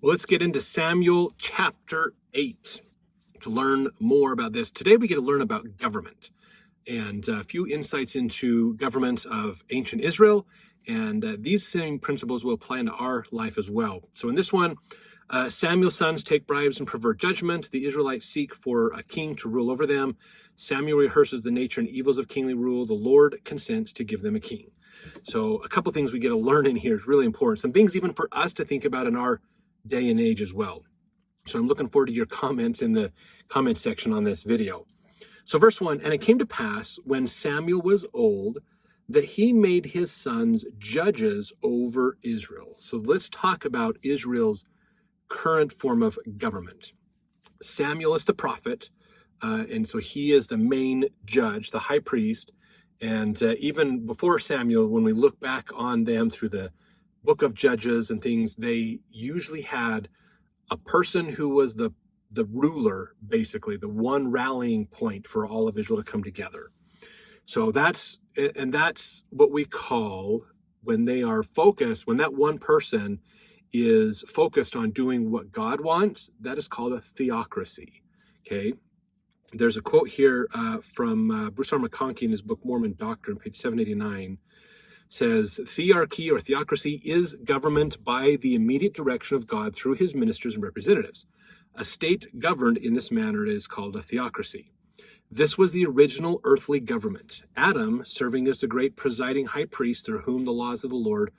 Well, let's get into Samuel chapter 8 to learn more about this. Today we get to learn about government and a few insights into government of ancient Israel. And these same principles will apply into our life as well. So in this one, Samuel's sons take bribes and pervert judgment. The Israelites seek for a king to rule over them. Samuel rehearses the nature and evils of kingly rule. The Lord consents to give them a king. So a couple things we get to learn in here is really important. Some things even for us to think about in our day and age as well. So I'm looking forward to your comments in the comment section on this video. So verse 1, and it came to pass when Samuel was old that he made his sons judges over Israel. So let's talk about Israel's current form of government. Samuel is the prophet, and so he is the main judge, the high priest. And even before Samuel, when we look back on them through the book of Judges and things, they usually had a person who was the ruler, basically, the one rallying point for all of Israel to come together. So that's what we call when they are focused, when that one person is focused on doing what God wants, that is called a theocracy, okay? There's a quote here from Bruce R. McConkie in his book Mormon Doctrine, page 789, says, Thearchy or theocracy is government by the immediate direction of God through his ministers and representatives. A state governed in this manner is called a theocracy. This was the original earthly government, Adam serving as the great presiding high priest through whom the laws of the Lord,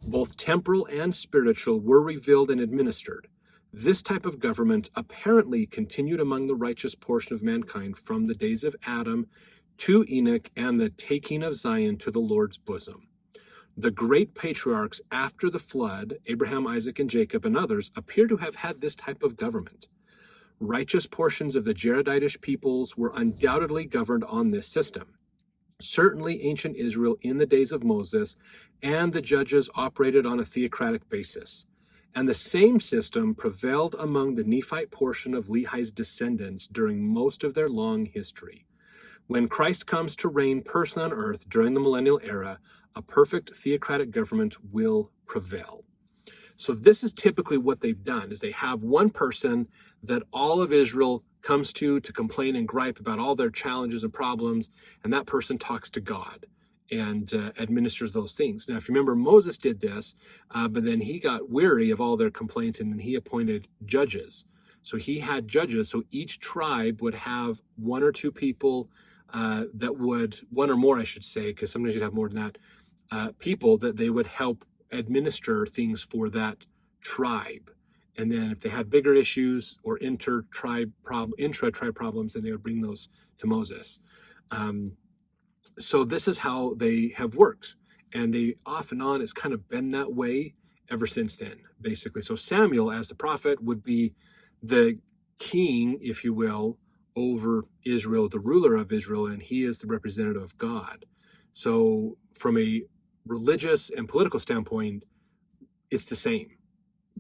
both temporal and spiritual, were revealed and administered. This type of government apparently continued among the righteous portion of mankind from the days of Adam to Enoch and the taking of Zion to the Lord's bosom. The great patriarchs after the flood, Abraham, Isaac, and Jacob, and others, appear to have had this type of government. Righteous portions of the Jareditish peoples were undoubtedly governed on this system. Certainly ancient Israel in the days of Moses and the judges operated on a theocratic basis. And the same system prevailed among the Nephite portion of Lehi's descendants during most of their long history. When Christ comes to reign personally on earth during the millennial era, a perfect theocratic government will prevail. So this is typically what they've done, is they have one person that all of Israel comes to complain and gripe about all their challenges and problems, and that person talks to God and administers those things. Now, if you remember, Moses did this, but then he got weary of all their complaints, and then he appointed judges. So he had judges, so each tribe would have one or two people one or more, I should say, because sometimes you'd have more than that, people that they would help administer things for that tribe. And then if they had bigger issues or intra-tribe problems, then they would bring those to Moses. So this is how they have worked. And they off and on, it's kind of been that way ever since then, basically. So Samuel, as the prophet, would be the king, if you will, over Israel, the ruler of Israel, and he is the representative of God. So from a religious and political standpoint, it's the same.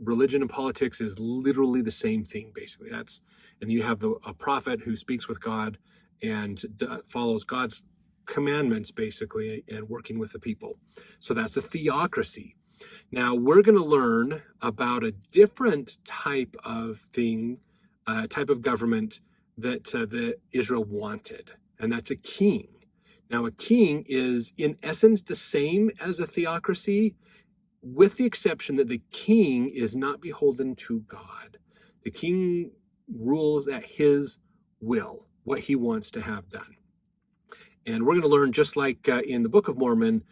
Religion and politics is literally the same thing, basically. And you have a prophet who speaks with God and follows God's commandments, basically, and working with the people. So that's a theocracy. Now we're going to learn about a different type of type of government that Israel wanted, and that's a king. Now, a king is, in essence, the same as a theocracy, with the exception that the king is not beholden to God. The king rules at his will, what he wants to have done. And we're going to learn, just like in the Book of Mormon,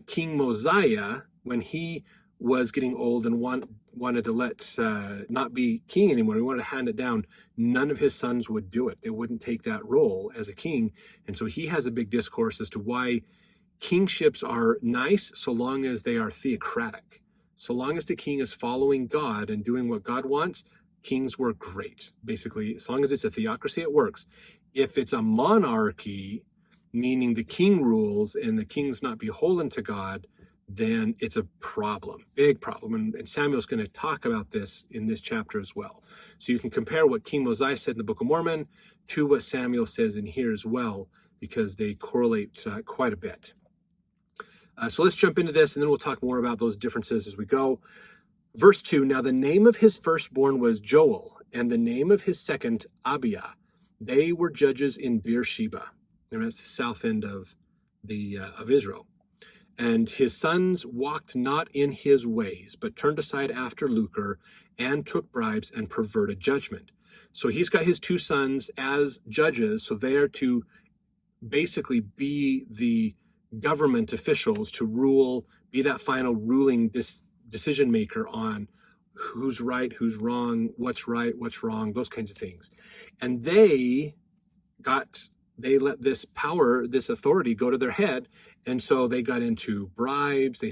King Mosiah, when he was getting old and wanted to not be king anymore, he wanted to hand it down, none of his sons would do it. They wouldn't take that role as a king. And so he has a big discourse as to why kingships are nice so long as they are theocratic. So long as the king is following God and doing what God wants, kings work great. Basically, as long as it's a theocracy, it works. If it's a monarchy, meaning the king rules and the king's not beholden to God, then it's a problem, big problem. And Samuel's going to talk about this in this chapter as well. So you can compare what King Mosiah said in the Book of Mormon to what Samuel says in here as well, because they correlate quite a bit. So let's jump into this, and then we'll talk more about those differences as we go. Verse 2, now the name of his firstborn was Joel, and the name of his second Abiah. They were judges in Beersheba. And that's the south end of Israel. And his sons walked not in his ways, but turned aside after lucre, and took bribes and perverted judgment. So he's got his two sons as judges, so they are to basically be the government officials to rule, be that final ruling decision maker on who's right, who's wrong, what's right, what's wrong, those kinds of things. And they let this power, this authority go to their head. And so they got into bribes.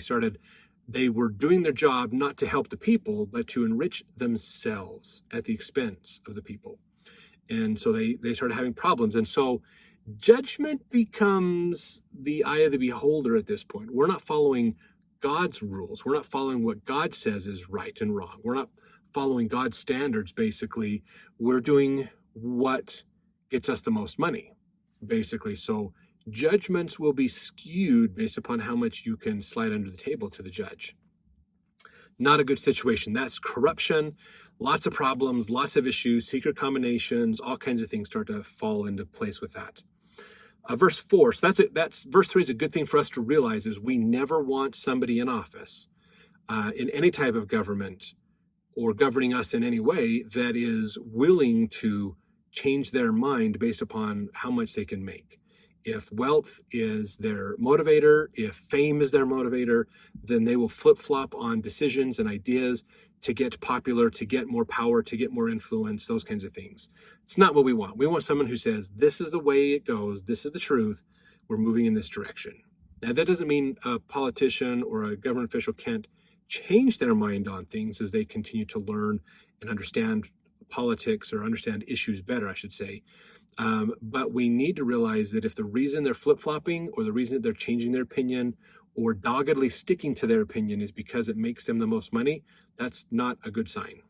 They were doing their job not to help the people, but to enrich themselves at the expense of the people. And so they started having problems. And so judgment becomes the eye of the beholder at this point. We're not following God's rules. We're not following what God says is right and wrong. We're not following God's standards, basically. We're doing what gets us the most money, basically. So judgments will be skewed based upon how much you can slide under the table to the judge. Not a good situation. That's corruption, lots of problems, lots of issues, secret combinations, all kinds of things start to fall into place with that. Verse 4, so that's verse 3 is a good thing for us to realize, is we never want somebody in office in any type of government or governing us in any way that is willing to change their mind based upon how much they can make. If wealth is their motivator, if fame is their motivator, then they will flip-flop on decisions and ideas to get popular, to get more power, to get more influence, those kinds of things. It's not what we want. We want someone who says, this is the way it goes, this is the truth, we're moving in this direction. Now, that doesn't mean a politician or a government official can't change their mind on things as they continue to learn and understand politics, or understand issues better, I should say. But we need to realize that if the reason they're flip-flopping, or the reason that they're changing their opinion, or doggedly sticking to their opinion is because it makes them the most money, that's not a good sign.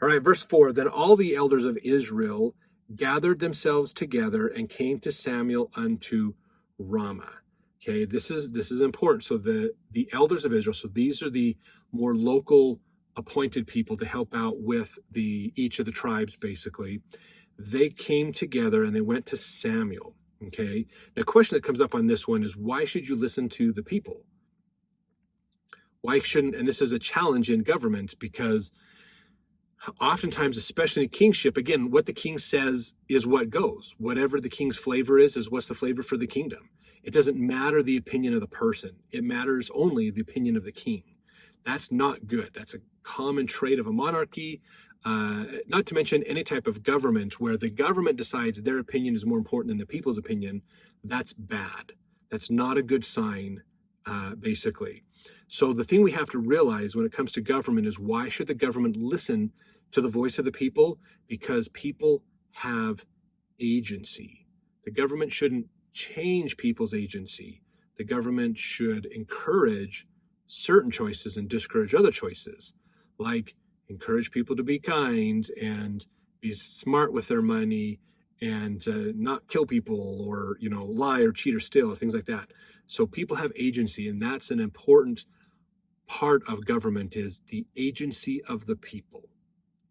All right, verse 4, then all the elders of Israel gathered themselves together and came to Samuel unto Ramah. Okay, this is important. So the elders of Israel, so these are the more local appointed people to help out with each of the tribes, basically. They came together and they went to Samuel. Okay. Now, a question that comes up on this one is, why should you listen to the people? Why shouldn't, and this is a challenge in government, because oftentimes, especially in kingship, again, what the king says is what goes. Whatever the king's flavor is what's the flavor for the kingdom. It doesn't matter the opinion of the person. It matters only the opinion of the king. That's not good. That's a common trait of a monarchy. Not to mention any type of government where the government decides their opinion is more important than the people's opinion. That's bad. That's not a good sign, basically. So the thing we have to realize when it comes to government is, why should the government listen to the voice of the people? Because people have agency. The government shouldn't change people's agency. The government should encourage certain choices and discourage other choices, like encourage people to be kind and be smart with their money and not kill people, or lie or cheat or steal or things like that. So people have agency, and that's an important part of government, is the agency of the people.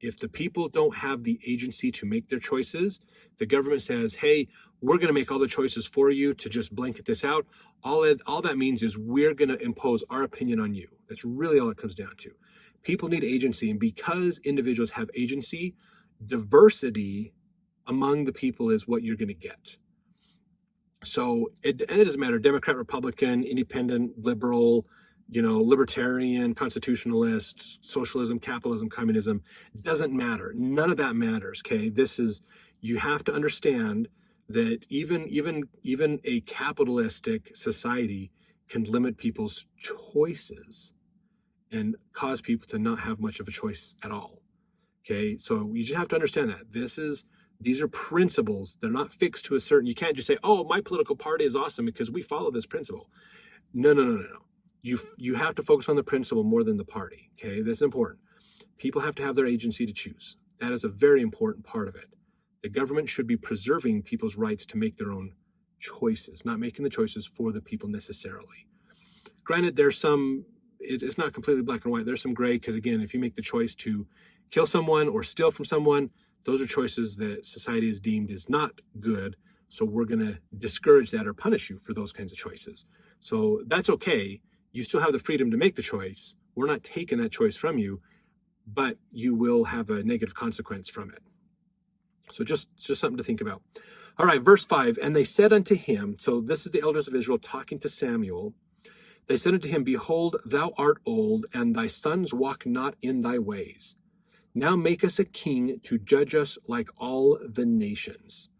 If the people don't have the agency to make their choices, the government says, hey, we're going to make all the choices for you to just blanket this out. All that means is we're going to impose our opinion on you. That's really all it comes down to. People need agency, and because individuals have agency, diversity among the people is what you're going to get. So it doesn't matter, Democrat, Republican, independent, liberal, libertarian, constitutionalist, socialism, capitalism, communism, doesn't matter. None of that matters, okay? You have to understand that even a capitalistic society can limit people's choices and cause people to not have much of a choice at all. Okay, so you just have to understand that these are principles. They're not fixed to a certain. You can't just say, "Oh, my political party is awesome because we follow this principle." No. You have to focus on the principle more than the party. Okay, that's important. People have to have their agency to choose. That is a very important part of it. The government should be preserving people's rights to make their own choices, not making the choices for the people necessarily. Granted, there's some it's not completely black and white. There's some gray because, again, if you make the choice to kill someone or steal from someone, those are choices that society is deemed is not good. So we're going to discourage that or punish you for those kinds of choices. So that's okay. You still have the freedom to make the choice. We're not taking that choice from you, but you will have a negative consequence from it. So just something to think about. All right, verse 5, and they said unto him, so this is the elders of Israel talking to Samuel. They said unto him, behold, thou art old, and thy sons walk not in thy ways. Now make us a king to judge us like all the nations.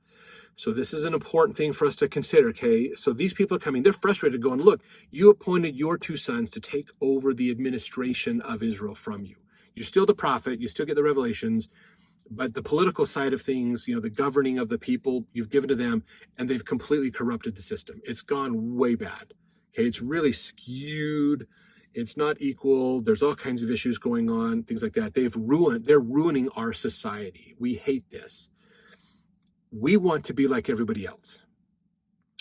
So this is an important thing for us to consider, okay? So these people are coming. They're frustrated going, look, you appointed your two sons to take over the administration of Israel from you. You're still the prophet. You still get the revelations. But the political side of things, the governing of the people, you've given to them, and they've completely corrupted the system. It's gone way bad. Okay, it's really skewed. It's not equal. There's all kinds of issues going on, things like that. They're ruining our society. We hate this. We want to be like everybody else.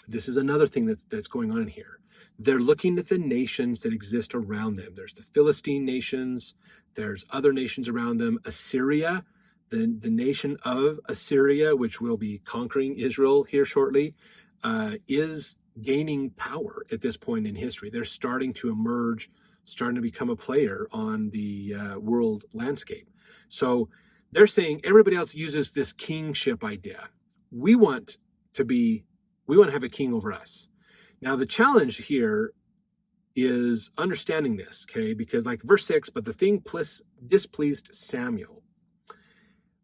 This is another thing that's going on here. They're looking at the nations that exist around them. There's the Philistine nations. There's other nations around them. Assyria, the nation of Assyria, which will be conquering Israel here shortly, is gaining power at this point in history. They're starting to emerge, starting to become a player on the world landscape. So they're saying everybody else uses this kingship idea. We want to have a king over us. Now, the challenge here is understanding this, okay? Because like verse 6, but the thing displeased Samuel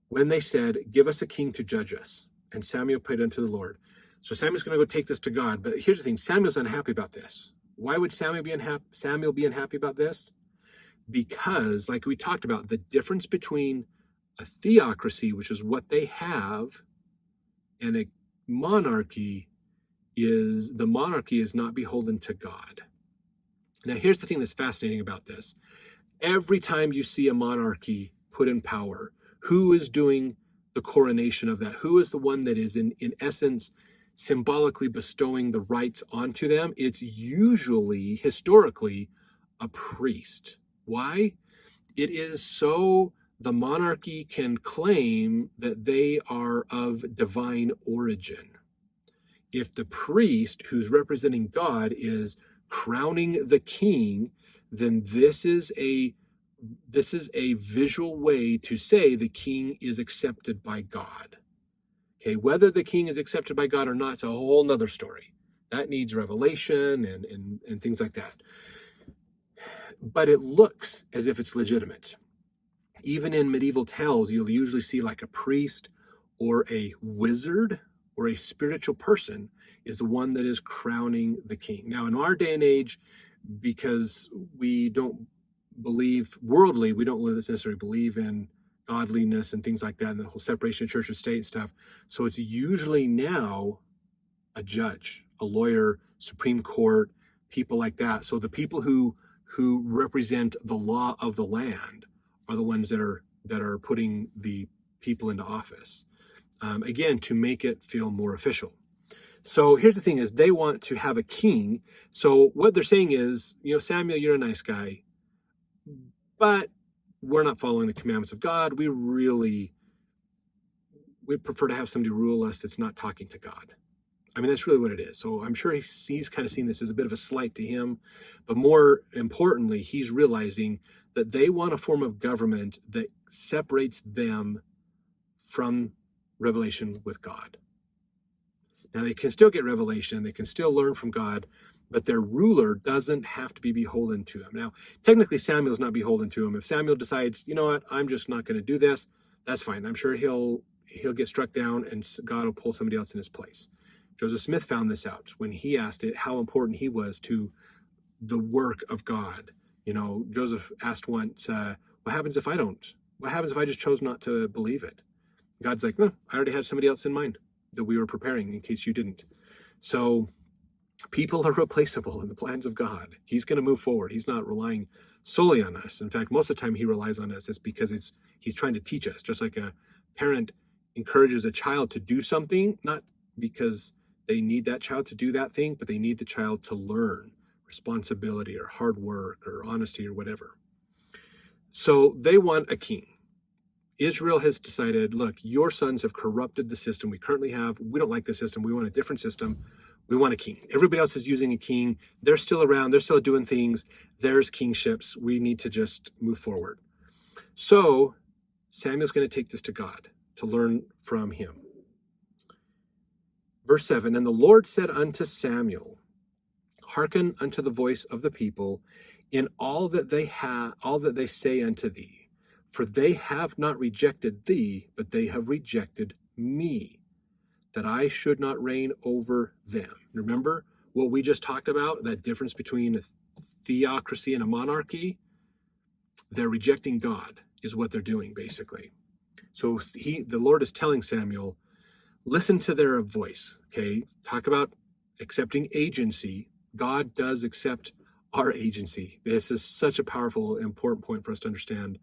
when they said, give us a king to judge us. And Samuel prayed unto the Lord. So Samuel's going to go take this to God. But here's the thing, Samuel's unhappy about this. Why would Samuel be unhappy about this? Because, like we talked about, the difference between a theocracy, which is what they have, and a monarchy is the monarchy is not beholden to God. Now, here's the thing that's fascinating about this. Every time you see a monarchy put in power, who is doing the coronation of that? Who is the one that is in essence symbolically bestowing the rights onto them? It's usually, historically, a priest. Why? It is so the monarchy can claim that they are of divine origin. If the priest who's representing God is crowning the king, then this is a visual way to say the king is accepted by God. Okay, whether the king is accepted by God or not, it's a whole nother story. That needs revelation and things like that. But it looks as if it's legitimate. Even in medieval tales, you'll usually see like a priest or a wizard or a spiritual person is the one that is crowning the king. Now, in our day and age, because we don't believe worldly, we don't necessarily believe in godliness and things like that, and the whole separation of church and state and stuff. So it's usually now a judge, a lawyer, Supreme Court, people like that. So the people who represent the law of the land are the ones that are putting the people into office. Again, to make it feel more official. So here's the thing is they want to have a king. So what they're saying is, Samuel, you're a nice guy, but we're not following the commandments of God. We prefer to have somebody rule us that's not talking to God. I mean, that's really what it is. So I'm sure he's kind of seen this as a bit of a slight to him, but more importantly, he's realizing that they want a form of government that separates them from revelation with God. Now, they can still get revelation, they can still learn from God, but their ruler doesn't have to be beholden to him. Now, technically, Samuel's not beholden to him. If Samuel decides, you know what, I'm just not going to do this, that's fine. I'm sure he'll get struck down and God will pull somebody else in his place. Joseph Smith found this out when he asked it how important he was to the work of God. Joseph asked once, what happens if I don't? What happens if I just chose not to believe it? God's like, no, I already had somebody else in mind that we were preparing in case you didn't. So people are replaceable in the plans of God. He's going to move forward. He's not relying solely on us. In fact, most of the time he relies on us. It's because he's trying to teach us, just like a parent encourages a child to do something, not because they need that child to do that thing, but they need the child to learn, responsibility or hard work or honesty or whatever. So they want a king. Israel has decided, look, your sons have corrupted the system we currently have. We don't like the system. We want a different system. We want a king. Everybody else is using a king. They're still around. They're still doing things. There's kingships. We need to just move forward. So Samuel's going to take this to God to learn from him. Verse 7, and the Lord said unto Samuel, hearken unto the voice of the people in all that they say unto thee. For they have not rejected thee, but they have rejected me, that I should not reign over them. Remember what we just talked about, that difference between a theocracy and a monarchy? They're rejecting God, is what they're doing, basically. So the Lord is telling Samuel, listen to their voice, okay? Talk about accepting agency. God does accept our agency. This is such a powerful, important point for us to understand,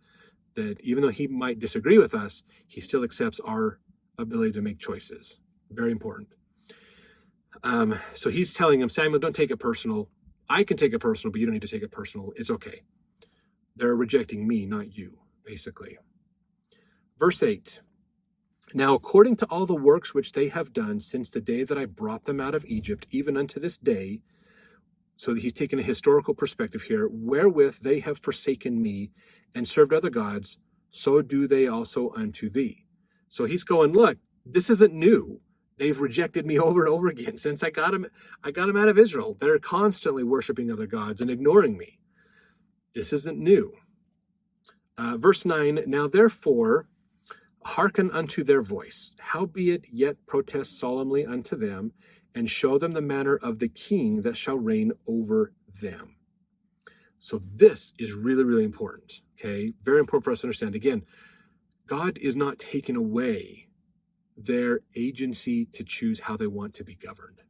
that even though he might disagree with us, he still accepts our ability to make choices. Very important. So he's telling him, Samuel, don't take it personal. I can take it personal, but you don't need to take it personal. It's okay. They're rejecting me, not you, basically. Verse 8. Now, according to all the works which they have done since the day that I brought them out of Egypt, even unto this day, so he's taking a historical perspective here, wherewith they have forsaken me and served other gods, so do they also unto thee. So he's going, look, this isn't new. They've rejected me over and over again since I got them out of Israel. They're constantly worshiping other gods and ignoring me. This isn't new. Verse 9, now therefore hearken unto their voice, howbeit yet protest solemnly unto them, and show them the manner of the king that shall reign over them. So this is really, really important, okay? Very important for us to understand. Again, God is not taking away their agency to choose how they want to be governed.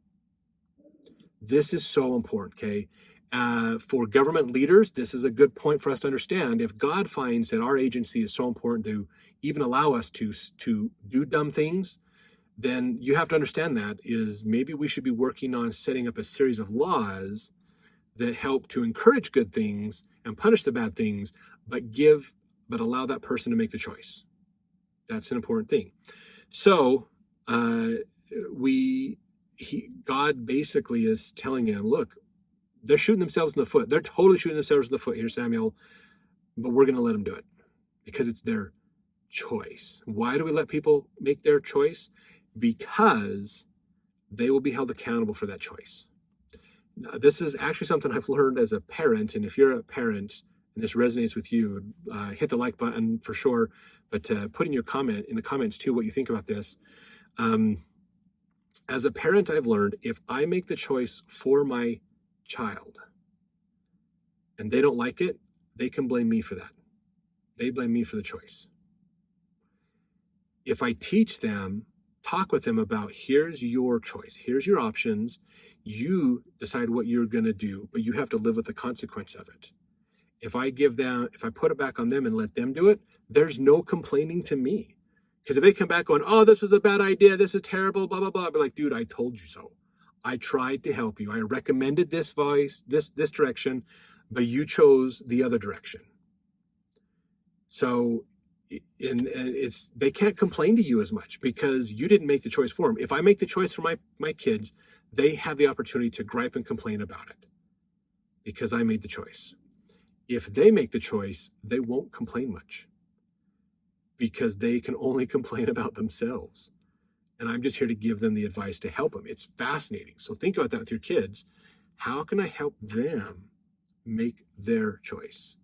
This is so important, okay? For government leaders, this is a good point for us to understand. If God finds that our agency is so important to even allow us to do dumb things, then you have to understand that is maybe we should be working on setting up a series of laws that help to encourage good things and punish the bad things, but allow that person to make the choice. That's an important thing. So God basically is telling him, look, they're shooting themselves in the foot. They're totally shooting themselves in the foot here, Samuel, but we're going to let them do it because it's their choice. Why do we let people make their choice? Because they will be held accountable for that choice. Now, this is actually something I've learned as a parent, and if you're a parent and this resonates with you, hit the like button for sure, but put in your comment, in the comments too, what you think about this. As a parent, I've learned if I make the choice for my child and they don't like it, they can blame me for that. They blame me for the choice. If I teach them, talk with them about, here's your choice, here's your options, you decide what you're going to do, but you have to live with the consequence of it. If I put it back on them and let them do it, there's no complaining to me. Because if they come back going, oh, this was a bad idea, this is terrible, blah, blah, blah, I'll be like, dude, I told you so. I tried to help you. I recommended this voice, this direction, but you chose the other direction. So they can't complain to you as much because you didn't make the choice for them. If I make the choice for my kids, they have the opportunity to gripe and complain about it because I made the choice. If they make the choice, they won't complain much because they can only complain about themselves. And I'm just here to give them the advice to help them. It's fascinating. So think about that with your kids. How can I help them make their choice?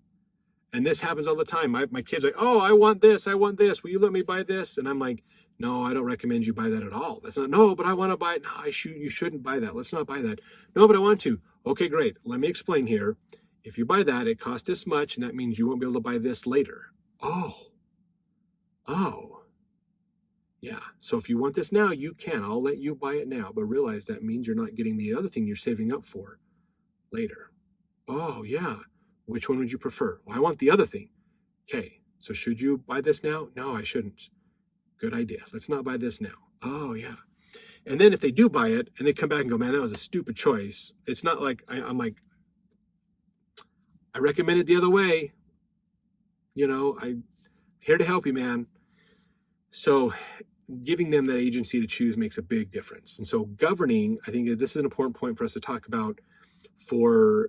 And this happens all the time. My kids are like, oh, I want this. Will you let me buy this? And I'm like, no, I don't recommend you buy that at all. That's not, no, but I want to buy it. No, you shouldn't buy that. Let's not buy that. No, but I want to. Okay, great. Let me explain here. If you buy that, it costs this much, and that means you won't be able to buy this later. Oh. Yeah, so if you want this now, you can. I'll let you buy it now, but realize that means you're not getting the other thing you're saving up for later. Oh, yeah. Which one would you prefer? Well, I want the other thing. Okay, so should you buy this now? No, I shouldn't. Good idea. Let's not buy this now. Oh, yeah. And then if they do buy it and they come back and go, man, that was a stupid choice. It's not like I'm like, I recommend it the other way. I'm here to help you, man. So giving them that agency to choose makes a big difference. And so governing, I think this is an important point for us to talk about for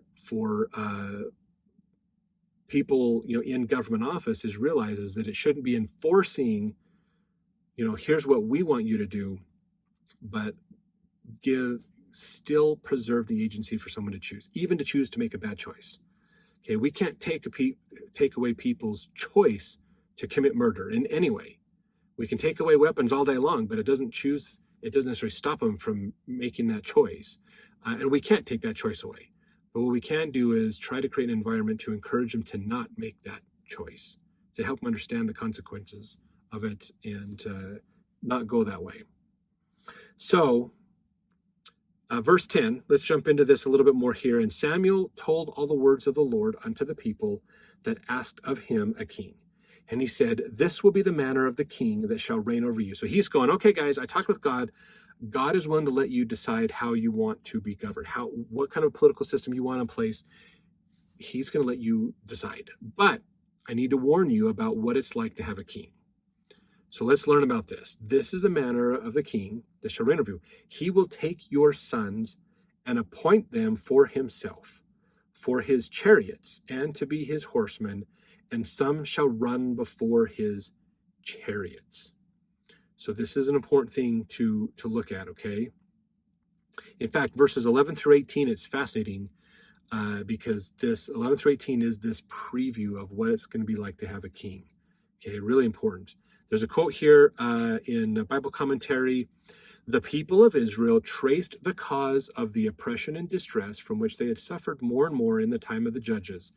people, in government office, realizes that it shouldn't be enforcing, here's what we want you to do, but still preserve the agency for someone to choose, even to choose to make a bad choice. Okay, we can't take away people's choice to commit murder in any way. We can take away weapons all day long, but it doesn't necessarily stop them from making that choice. And we can't take that choice away. But what we can do is try to create an environment to encourage them to not make that choice, to help them understand the consequences of it and not go that way. So, verse 10, let's jump into this a little bit more here. And Samuel told all the words of the Lord unto the people that asked of him a king. And he said, this will be the manner of the king that shall reign over you. So he's going, okay, guys, I talked with God. God is willing to let you decide how you want to be governed, what kind of political system you want in place. He's going to let you decide. But I need to warn you about what it's like to have a king. So let's learn about this. This is the manner of the king that shall reign over you. He will take your sons and appoint them for himself, for his chariots, and to be his horsemen, and some shall run before his chariots. So this is an important thing to look at, okay? In fact, verses 11 through 18, it's fascinating because this 11 through 18 is this preview of what it's going to be like to have a king. Okay, really important. There's a quote here in a Bible commentary. The people of Israel traced the cause of the oppression and distress from which they had suffered more and more in the time of the judges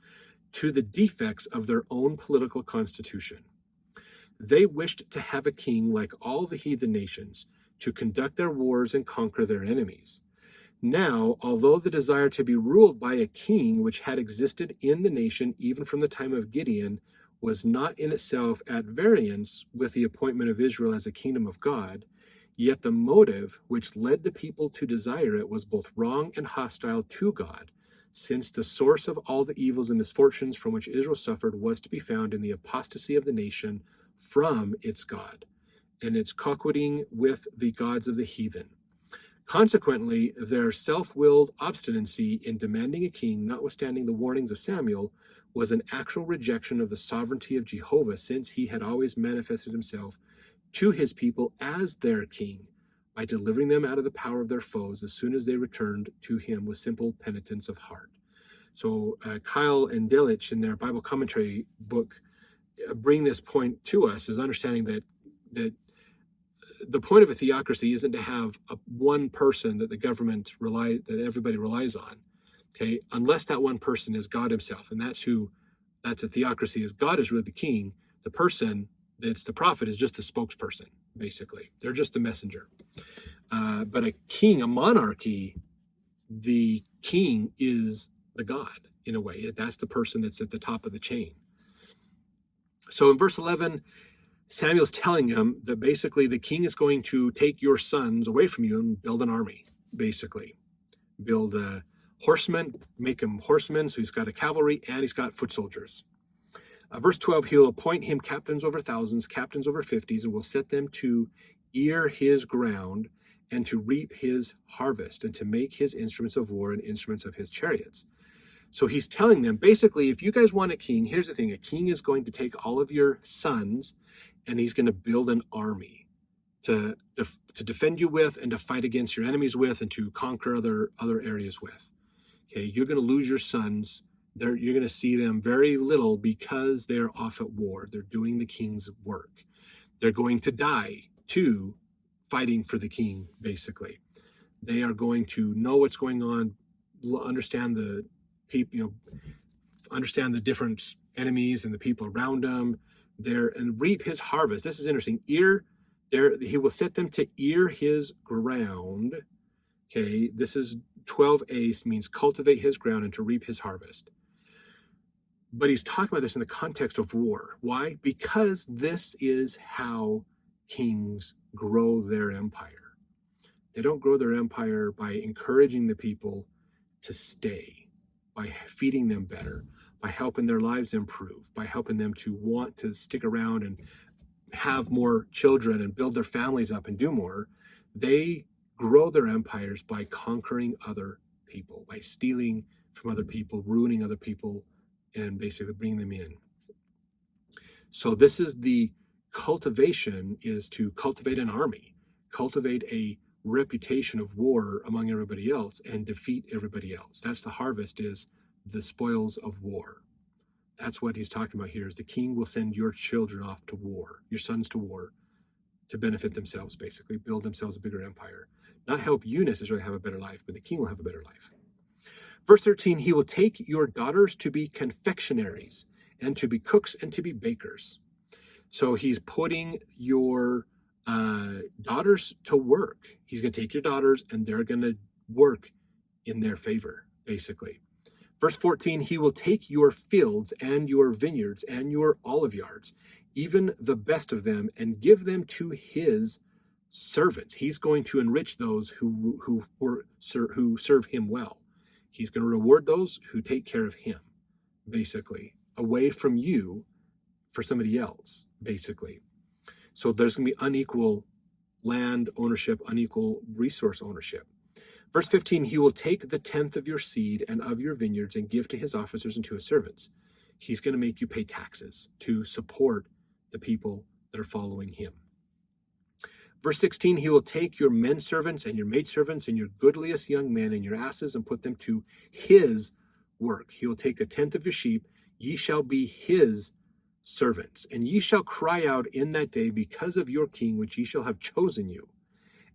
to the defects of their own political constitution. They wished to have a king like all the heathen nations, to conduct their wars and conquer their enemies. Now, although the desire to be ruled by a king which had existed in the nation even from the time of Gideon was not in itself at variance with the appointment of Israel as a kingdom of God, yet the motive which led the people to desire it was both wrong and hostile to God, since the source of all the evils and misfortunes from which Israel suffered was to be found in the apostasy of the nation from its God, and its coquetting with the gods of the heathen. Consequently, their self-willed obstinacy in demanding a king, notwithstanding the warnings of Samuel, was an actual rejection of the sovereignty of Jehovah, since he had always manifested himself to his people as their king, by delivering them out of the power of their foes as soon as they returned to him with simple penitence of heart. So Kyle and Delitzsch in their Bible commentary book bring this point to us, is understanding that the point of a theocracy isn't to have one person that the government that everybody relies on, okay, unless that one person is God himself. And that's a theocracy, is God is really the king. The person that's the prophet is just the spokesperson, basically. They're just the messenger. But a king, a monarchy, the king is the God in a way. That's the person that's at the top of the chain. So in verse 11, Samuel's telling him that basically the king is going to take your sons away from you and build an army, basically. Build horsemen, make him horsemen, so he's got a cavalry, and he's got foot soldiers. Verse 12, he'll appoint him captains over thousands, captains over 50s, and will set them to ear his ground and to reap his harvest and to make his instruments of war and instruments of his chariots. So he's telling them, basically, if you guys want a king, here's the thing. A king is going to take all of your sons and he's going to build an army to defend you with and to fight against your enemies with and to conquer other areas with. Okay, you're going to lose your sons. You're going to see them very little because they're off at war. They're doing the king's work. They're going to die too, fighting for the king, basically. They are going to know what's going on, understand the people, understand the different enemies and the people around them, and reap his harvest. This is interesting. He will set them to ear his ground. Okay, this is 12a, means cultivate his ground and to reap his harvest. But he's talking about this in the context of war. Why? Because this is how kings grow their empire. They don't grow their empire by encouraging the people to stay, by feeding them better, by helping their lives improve, by helping them to want to stick around and have more children and build their families up and do more, they grow their empires by conquering other people, by stealing from other people, ruining other people, and basically bringing them in. So this is the cultivation, is to cultivate an army, cultivate a reputation of war among everybody else and defeat everybody else. That's the harvest, is the spoils of war. That's what he's talking about here, is the king will send your children off to war, your sons to war, to benefit themselves, basically, build themselves a bigger empire. Not help you necessarily have a better life, but the king will have a better life. Verse 13, he will take your daughters to be confectionaries, and to be cooks and to be bakers. So he's putting your daughters to work. He's going to take your daughters and they're going to work in their favor, basically. Verse 14, he will take your fields and your vineyards and your olive yards, even the best of them, and give them to his servants. He's going to enrich those who serve him well. He's going to reward those who take care of him, basically, away from you for somebody else, basically. So there's going to be unequal land ownership, unequal resource ownership. Verse 15, he will take the tenth of your seed and of your vineyards and give to his officers and to his servants. He's going to make you pay taxes to support the people that are following him. Verse 16, he will take your men servants and your maid servants and your goodliest young men and your asses and put them to his work. He will take a tenth of your sheep. Ye shall be his servants, and ye shall cry out in that day because of your king, which ye shall have chosen you,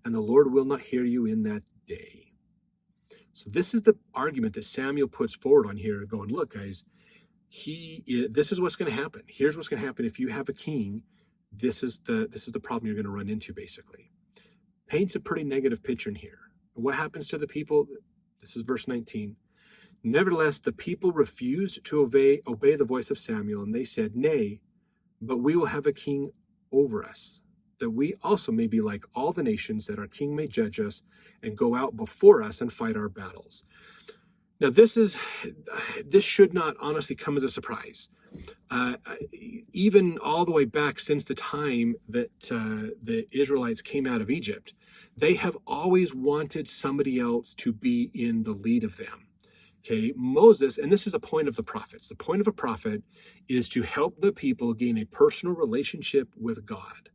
and the Lord will not hear you in that day. So this is the argument that Samuel puts forward on here, going, look, guys, this is what's going to happen. Here's what's going to happen if you have a king. This is the problem you're going to run into, basically. Paints a pretty negative picture in here. What happens to the people? This is verse 19. Nevertheless, the people refused to obey the voice of Samuel, and they said, Nay, but we will have a king over us, that we also may be like all the nations, that our king may judge us and go out before us and fight our battles. Now, this should not honestly come as a surprise. Even all the way back since the time that the Israelites came out of Egypt, they have always wanted somebody else to be in the lead of them. Okay, Moses, and this is a point of the prophets. The point of a prophet is to help the people gain a personal relationship with God.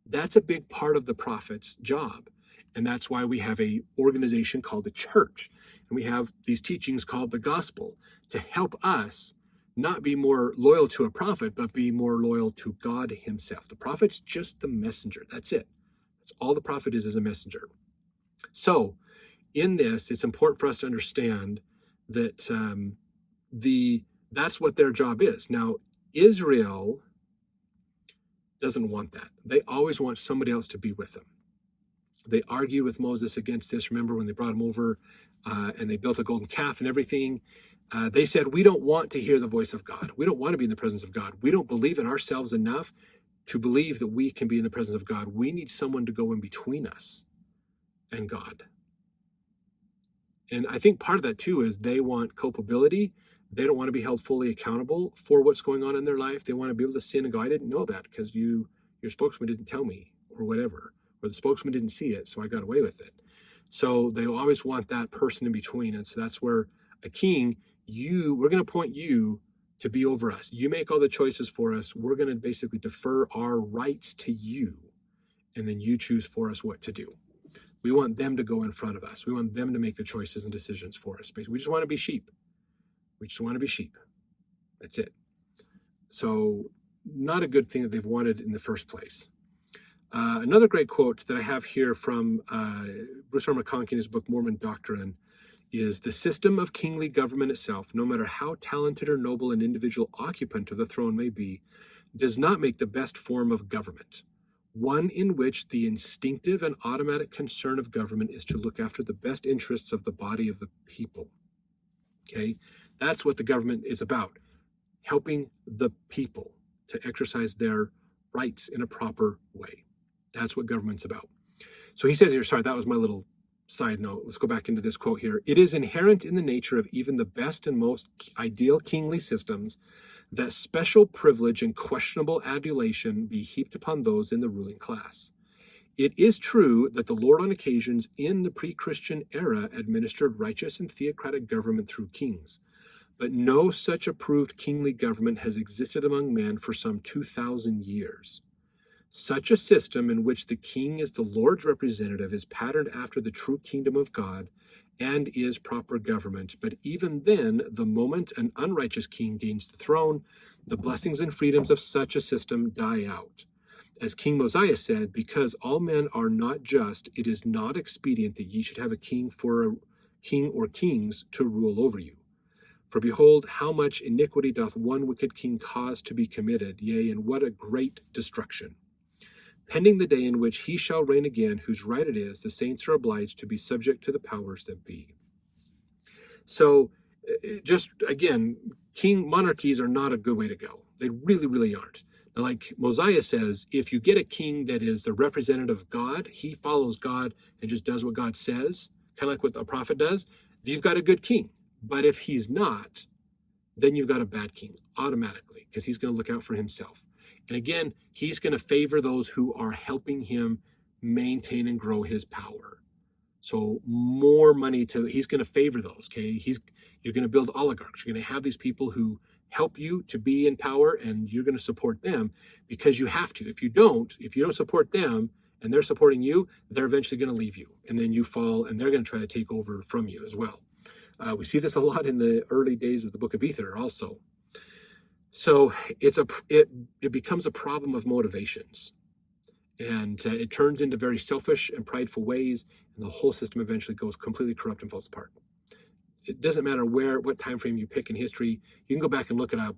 That's a big part of the prophet's job. And that's why we have an organization called the church. And we have these teachings called the gospel to help us not be more loyal to a prophet, but be more loyal to God himself. The prophet's just the messenger. That's it. That's all the prophet is a messenger. So in this, it's important for us to understand that that's what their job is. Now, Israel doesn't want that. They always want somebody else to be with them. They argue with Moses against this. Remember when they brought him over and they built a golden calf and everything? They said, we don't want to hear the voice of God. We don't want to be in the presence of God. We don't believe in ourselves enough to believe that we can be in the presence of God. We need someone to go in between us and God. And I think part of that too is they want culpability. They don't want to be held fully accountable for what's going on in their life. They want to be able to sin and go, I didn't know that because your spokesman didn't tell me, or whatever, or the spokesman didn't see it, so I got away with it. So they always want that person in between. And so that's where a king, we're going to appoint you to be over us. You make all the choices for us. We're going to basically defer our rights to you, and then you choose for us what to do. We want them to go in front of us. We want them to make the choices and decisions for us. We just want to be sheep. We just want to be sheep. That's it. So not a good thing that they've wanted in the first place. Another great quote that I have here from Bruce R. McConkie in his book, Mormon Doctrine, is the system of kingly government itself, no matter how talented or noble an individual occupant of the throne may be, does not make the best form of government. One in which the instinctive and automatic concern of government is to look after the best interests of the body of the people. Okay, that's what the government is about, helping the people to exercise their rights in a proper way. That's what government's about. So he says here, sorry, that was my little side note, let's go back into this quote here. It is inherent in the nature of even the best and most ideal kingly systems that special privilege and questionable adulation be heaped upon those in the ruling class. It is true that the Lord on occasions in the pre-Christian era administered righteous and theocratic government through kings, but no such approved kingly government has existed among men for some 2,000 years. Such a system in which the king is the Lord's representative is patterned after the true kingdom of God and is proper government. But even then, the moment an unrighteous king gains the throne, the blessings and freedoms of such a system die out. As King Mosiah said, because all men are not just, it is not expedient that ye should have a king or kings to rule over you. For behold, how much iniquity doth one wicked king cause to be committed, yea, and what a great destruction. Pending the day in which he shall reign again, whose right it is, the saints are obliged to be subject to the powers that be. So, just again, monarchies are not a good way to go. They really, really aren't. Now, like Mosiah says, if you get a king that is the representative of God, he follows God and just does what God says, kind of like what a prophet does, you've got a good king. But if he's not, then you've got a bad king automatically, because he's going to look out for himself. And again, he's going to favor those who are helping him maintain and grow his power. So more money he's going to favor those, okay? You're going to build oligarchs. You're going to have these people who help you to be in power, and you're going to support them because you have to. If you don't support them and they're supporting you, they're eventually going to leave you. And then you fall, and they're going to try to take over from you as well. We see this a lot in the early days of the book of Ether also. So it becomes a problem of motivations, and it turns into very selfish and prideful ways, and the whole system eventually goes completely corrupt and falls apart. It doesn't matter what time frame you pick in history. You can go back and look it up.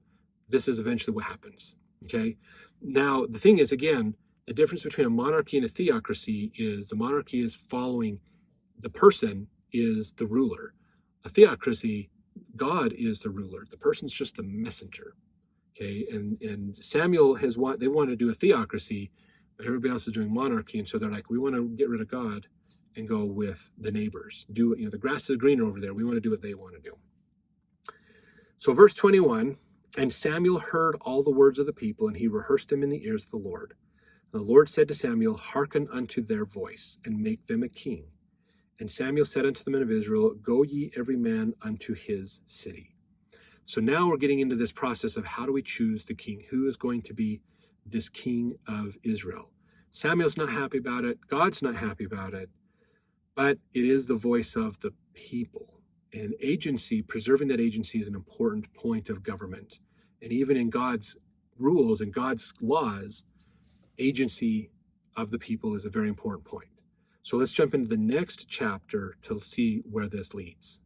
This is eventually what happens. Okay. Now the thing is, again, the difference between a monarchy and a theocracy is the monarchy is following the person is the ruler. A theocracy, God is the ruler. The person's just the messenger. Okay, and Samuel they want to do a theocracy, but everybody else is doing monarchy, and so they're like, we want to get rid of God and go with the neighbors. The grass is greener over there. We want to do what they want to do. So verse 21, and Samuel heard all the words of the people, and he rehearsed them in the ears of the Lord. And the Lord said to Samuel, hearken unto their voice, and make them a king. And Samuel said unto the men of Israel, go ye every man unto his city. So now we're getting into this process of how do we choose the king? Who is going to be this king of Israel? Samuel's not happy about it. God's not happy about it. But it is the voice of the people. And agency, preserving that agency is an important point of government. And even in God's rules and God's laws, agency of the people is a very important point. So let's jump into the next chapter to see where this leads.